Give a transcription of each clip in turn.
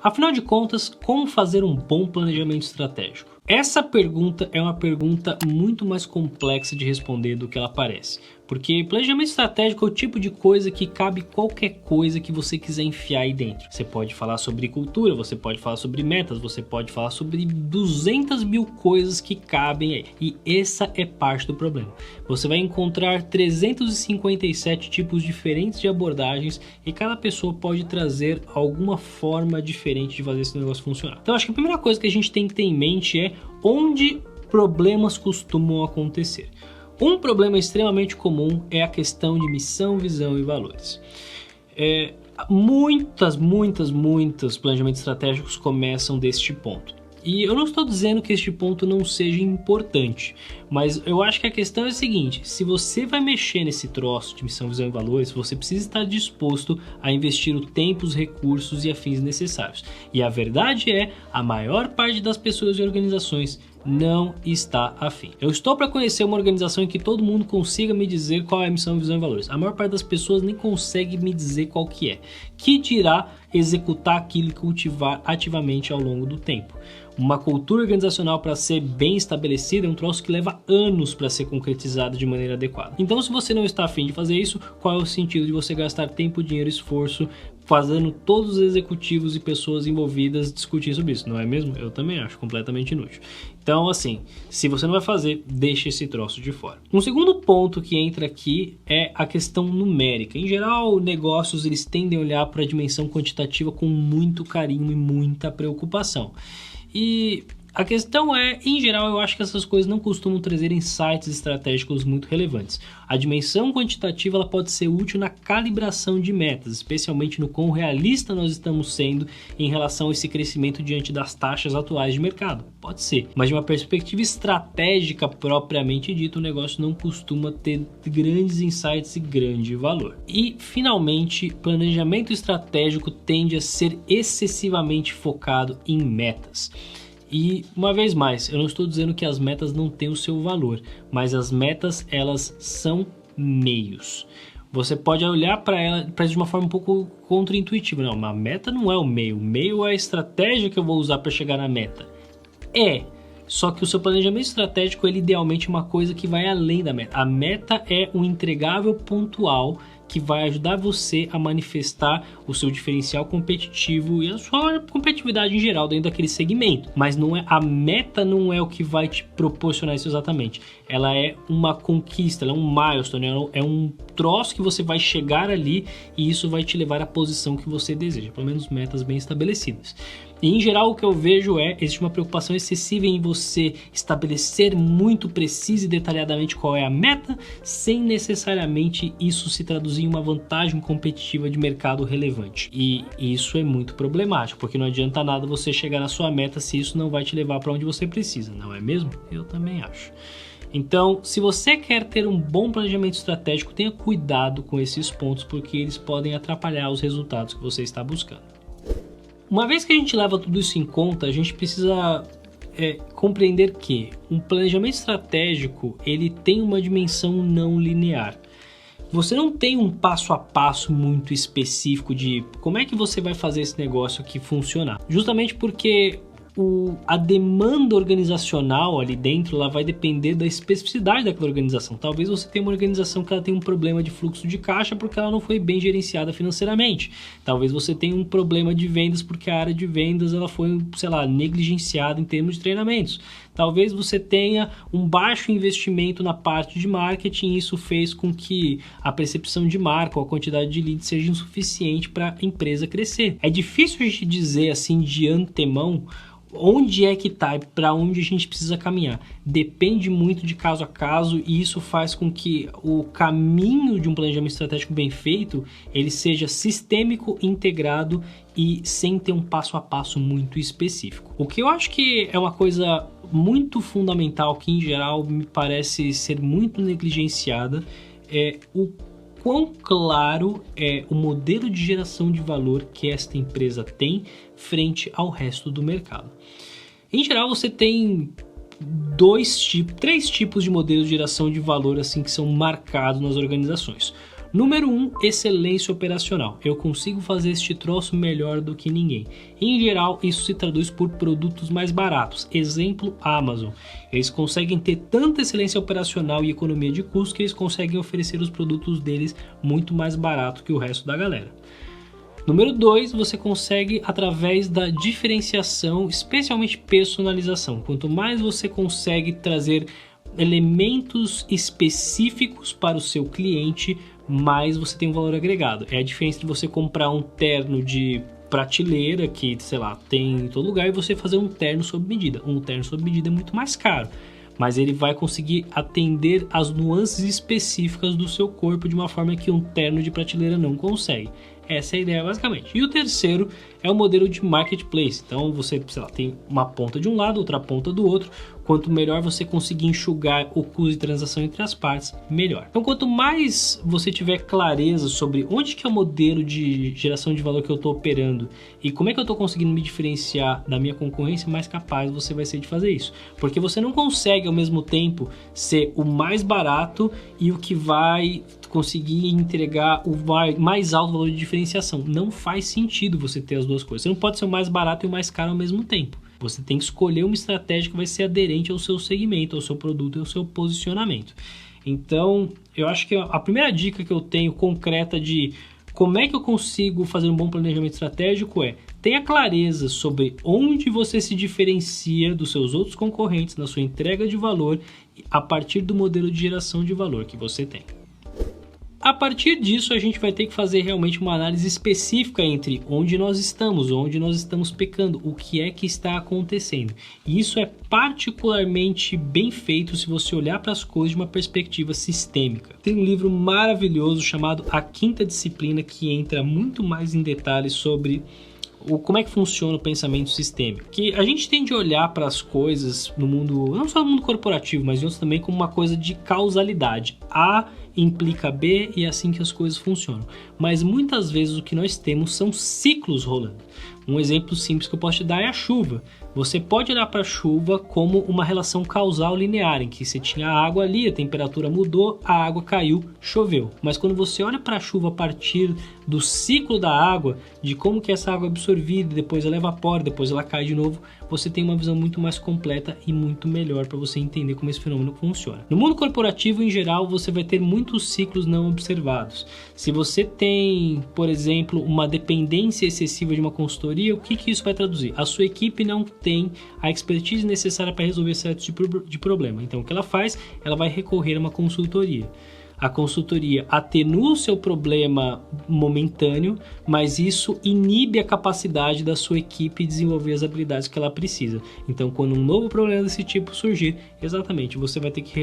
Afinal de contas, como fazer um bom planejamento estratégico? Essa pergunta é uma pergunta muito mais complexa de responder do que ela parece. Porque planejamento estratégico é o tipo de coisa que cabe qualquer coisa que você quiser enfiar aí dentro. Você pode falar sobre cultura, você pode falar sobre metas, você pode falar sobre 200 mil coisas que cabem aí. E essa é parte do problema. Você vai encontrar 357 tipos diferentes de abordagens e cada pessoa pode trazer alguma forma diferente de fazer esse negócio funcionar. Então acho que a primeira coisa que a gente tem que ter em mente é onde problemas costumam acontecer. Um problema extremamente comum é a questão de missão, visão e valores. Muitos planejamentos estratégicos começam deste ponto. E eu não estou dizendo que este ponto não seja importante, mas eu acho que a questão é a seguinte: se você vai mexer nesse troço de missão, visão e valores, você precisa estar disposto a investir o tempo, os recursos e afins necessários. E a verdade é, a maior parte das pessoas e organizações não está afim. Eu estou para conhecer uma organização em que todo mundo consiga me dizer qual é a missão, visão e valores. A maior parte das pessoas nem consegue me dizer qual que é. Que dirá executar aquilo e cultivar ativamente ao longo do tempo. Uma cultura organizacional, para ser bem estabelecida, é um troço que leva anos para ser concretizado de maneira adequada. Então, se você não está afim de fazer isso, qual é o sentido de você gastar tempo, dinheiro e esforço fazendo todos os executivos e pessoas envolvidas discutir sobre isso, não é mesmo? Eu também acho completamente inútil. Então, assim, se você não vai fazer, deixa esse troço de fora. Um segundo ponto que entra aqui é a questão numérica. Em geral, negócios eles tendem a olhar para a dimensão quantitativa com muito carinho e muita preocupação. E a questão é, em geral, eu acho que essas coisas não costumam trazer insights estratégicos muito relevantes. A dimensão quantitativa ela pode ser útil na calibração de metas, especialmente no quão realista nós estamos sendo em relação a esse crescimento diante das taxas atuais de mercado. Pode ser, mas de uma perspectiva estratégica propriamente dita, o negócio não costuma ter grandes insights e grande valor. E, finalmente, planejamento estratégico tende a ser excessivamente focado em metas. E, uma vez mais, eu não estou dizendo que as metas não têm o seu valor, mas as metas, elas são meios. Você pode olhar para ela de uma forma um pouco contraintuitiva. Não, uma meta não é o meio é a estratégia que eu vou usar para chegar na meta. Só que o seu planejamento estratégico, ele idealmente é uma coisa que vai além da meta. A meta é um entregável pontual que vai ajudar você a manifestar o seu diferencial competitivo e a sua competitividade em geral dentro daquele segmento. Mas a meta não é o que vai te proporcionar isso exatamente. Ela é uma conquista, ela é um milestone, é um troço que você vai chegar ali e isso vai te levar à posição que você deseja, pelo menos metas bem estabelecidas. E em geral o que eu vejo existe uma preocupação excessiva em você estabelecer muito preciso e detalhadamente qual é a meta, sem necessariamente isso se traduzir em uma vantagem competitiva de mercado relevante. E isso é muito problemático, porque não adianta nada você chegar na sua meta se isso não vai te levar para onde você precisa, não é mesmo? Eu também acho. Então, se você quer ter um bom planejamento estratégico, tenha cuidado com esses pontos, porque eles podem atrapalhar os resultados que você está buscando. Uma vez que a gente leva tudo isso em conta, a gente precisa compreender que um planejamento estratégico ele tem uma dimensão não linear. Você não tem um passo a passo muito específico de como é que você vai fazer esse negócio aqui funcionar. Justamente porque a demanda organizacional ali dentro ela vai depender da especificidade daquela organização. Talvez você tenha uma organização que ela tem um problema de fluxo de caixa porque ela não foi bem gerenciada financeiramente. Talvez você tenha um problema de vendas porque a área de vendas ela foi, negligenciada em termos de treinamentos. Talvez você tenha um baixo investimento na parte de marketing e isso fez com que a percepção de marca ou a quantidade de leads seja insuficiente para a empresa crescer. É difícil a gente dizer assim de antemão onde é que está e para onde a gente precisa caminhar. Depende muito de caso a caso e isso faz com que o caminho de um planejamento estratégico bem feito ele seja sistêmico, integrado e sem ter um passo a passo muito específico. O que eu acho que é uma coisa muito fundamental que em geral me parece ser muito negligenciada é o quão claro é o modelo de geração de valor que esta empresa tem frente ao resto do mercado. Em geral, você tem três tipos de modelos de geração de valor assim que são marcados nas organizações. Número 1, excelência operacional. Eu consigo fazer este troço melhor do que ninguém. Em geral, isso se traduz por produtos mais baratos. Exemplo, Amazon. Eles conseguem ter tanta excelência operacional e economia de custo que eles conseguem oferecer os produtos deles muito mais barato que o resto da galera. Número 2, você consegue através da diferenciação, especialmente personalização. Quanto mais você consegue trazer elementos específicos para o seu cliente, mais você tem um valor agregado. É a diferença de você comprar um terno de prateleira que, sei lá, tem em todo lugar e você fazer um terno sob medida. Um terno sob medida é muito mais caro, mas ele vai conseguir atender às nuances específicas do seu corpo de uma forma que um terno de prateleira não consegue. Essa é a ideia basicamente. E o terceiro é o modelo de marketplace. Então você, sei lá, tem uma ponta de um lado, outra ponta do outro. Quanto melhor você conseguir enxugar o custo de transação entre as partes, melhor. Então quanto mais você tiver clareza sobre onde que é o modelo de geração de valor que eu estou operando e como é que eu estou conseguindo me diferenciar da minha concorrência, mais capaz você vai ser de fazer isso. Porque você não consegue ao mesmo tempo ser o mais barato e o que vai conseguir entregar o mais alto valor de diferenciação. Não faz sentido você ter as duas coisas. Você não pode ser o mais barato e o mais caro ao mesmo tempo. Você tem que escolher uma estratégia que vai ser aderente ao seu segmento, ao seu produto e ao seu posicionamento. Então, eu acho que a primeira dica que eu tenho concreta de como é que eu consigo fazer um bom planejamento estratégico é: tenha clareza sobre onde você se diferencia dos seus outros concorrentes na sua entrega de valor a partir do modelo de geração de valor que você tem. A partir disso, a gente vai ter que fazer realmente uma análise específica entre onde nós estamos pecando, o que é que está acontecendo. E isso é particularmente bem feito se você olhar para as coisas de uma perspectiva sistêmica. Tem um livro maravilhoso chamado A Quinta Disciplina que entra muito mais em detalhes sobre como é que funciona o pensamento sistêmico. Que a gente tende a olhar para as coisas no mundo, não só no mundo corporativo, mas em outros também, como uma coisa de causalidade. A implica B e é assim que as coisas funcionam. Mas muitas vezes o que nós temos são ciclos rolando. Um exemplo simples que eu posso te dar é a chuva. Você pode olhar para a chuva como uma relação causal linear, em que você tinha a água ali, a temperatura mudou, a água caiu, choveu. Mas quando você olha para a chuva a partir do ciclo da água, de como que essa água é absorvida, depois ela evapora, depois ela cai de novo, você tem uma visão muito mais completa e muito melhor para você entender como esse fenômeno funciona. No mundo corporativo, em geral, você vai ter muitos ciclos não observados. Se você tem, por exemplo, uma dependência excessiva de uma consultoria, o que isso vai traduzir? A sua equipe não tem a expertise necessária para resolver certo tipo de problema. Então, o que ela faz? Ela vai recorrer a uma consultoria. A consultoria atenua o seu problema momentâneo, mas isso inibe a capacidade da sua equipe desenvolver as habilidades que ela precisa. Então, quando um novo problema desse tipo surgir, exatamente, você vai ter que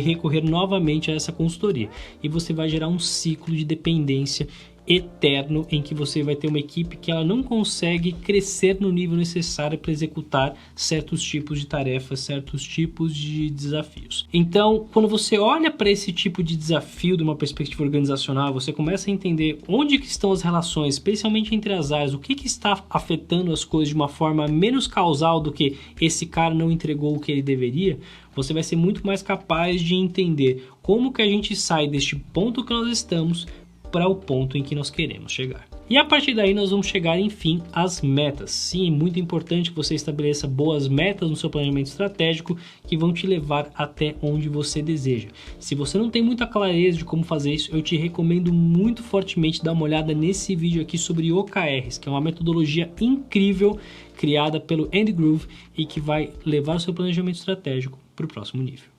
recorrer novamente a essa consultoria. E você vai gerar um ciclo de dependência eterno em que você vai ter uma equipe que ela não consegue crescer no nível necessário para executar certos tipos de tarefas, certos tipos de desafios. Então, quando você olha para esse tipo de desafio de uma perspectiva organizacional, você começa a entender onde que estão as relações, especialmente entre as áreas, o que está afetando as coisas de uma forma menos causal do que esse cara não entregou o que ele deveria. Você vai ser muito mais capaz de entender como que a gente sai deste ponto que nós estamos para o ponto em que nós queremos chegar. E a partir daí nós vamos chegar, enfim, às metas. Sim, é muito importante que você estabeleça boas metas no seu planejamento estratégico que vão te levar até onde você deseja. Se você não tem muita clareza de como fazer isso, eu te recomendo muito fortemente dar uma olhada nesse vídeo aqui sobre OKRs, que é uma metodologia incrível criada pelo Andy Grove e que vai levar o seu planejamento estratégico para o próximo nível.